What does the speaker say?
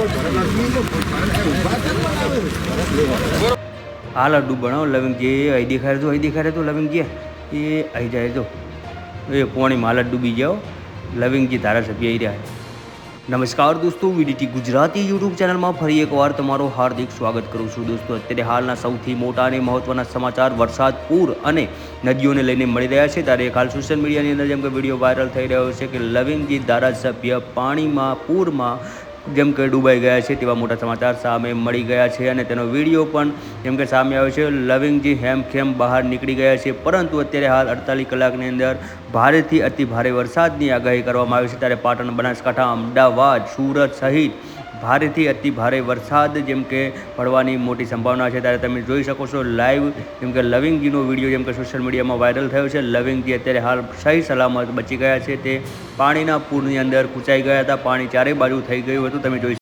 આ લડ્ડુ બનાવો લવિંગ જે અહીં દેખાય તો લવિંગ જે એ અહીં જાય તો એ પોણીમાં લડ્ડુ બી જાઓ લવિંગજી ધારાસભ્ય આવી રહ્યા છે। નમસ્કાર દોસ્તો, વીડીટી ગુજરાતી યુટ્યુબ ચેનલમાં ફરી એકવાર તમારું હાર્દિક સ્વાગત કરું છું। દોસ્તો, અત્યારે હાલના સૌથી મોટા અને મહત્વના સમાચાર વરસાદ, પૂર અને નદીઓને લઈને મળી રહ્યા છે। ત્યારે હાલ સોશિયલ મીડિયાની અંદર જેમ કે વિડીયો વાયરલ થઈ રહ્યો છે કે લવિંગજી ધારાસભ્ય પાણીમાં પૂરમાં જેમ કે ડૂબાઈ ગયા છે તેવા મોટા સમાચાર સામે મળી ગયા છે અને તેનો વિડીયો પણ જેમ કે સામે આવ્યો છે। લવિંગજી હેમખેમ બહાર નીકળી ગયા છે, પરંતુ અત્યારે હાલ 48 કલાકની અંદર ભારેથી અતિ ભારે વરસાદની આગાહી કરવામાં આવી છે। ત્યારે પાટણ, બનાસકાંઠા, અમદાવાદ, સુરત સહિત ભારેથી અતિ ભારે વરસાદ જેમ કે પડવાની મોટી સંભાવના છે। ત્યારે તમે જોઈ શકો છો લાઈવ જેમ કે લવિંગજીનો વિડીયો જેમ કે સોશિયલ મીડિયામાં વાયરલ થયો છે। લવિંગજી અત્યારે હાલ સહી સલામત બચી ગયા છે, તે પાણીના પૂરની અંદર કૂંચાઈ ગયા હતા, પાણી ચારે બાજુ થઈ ગયું હતું, તમે જોઈ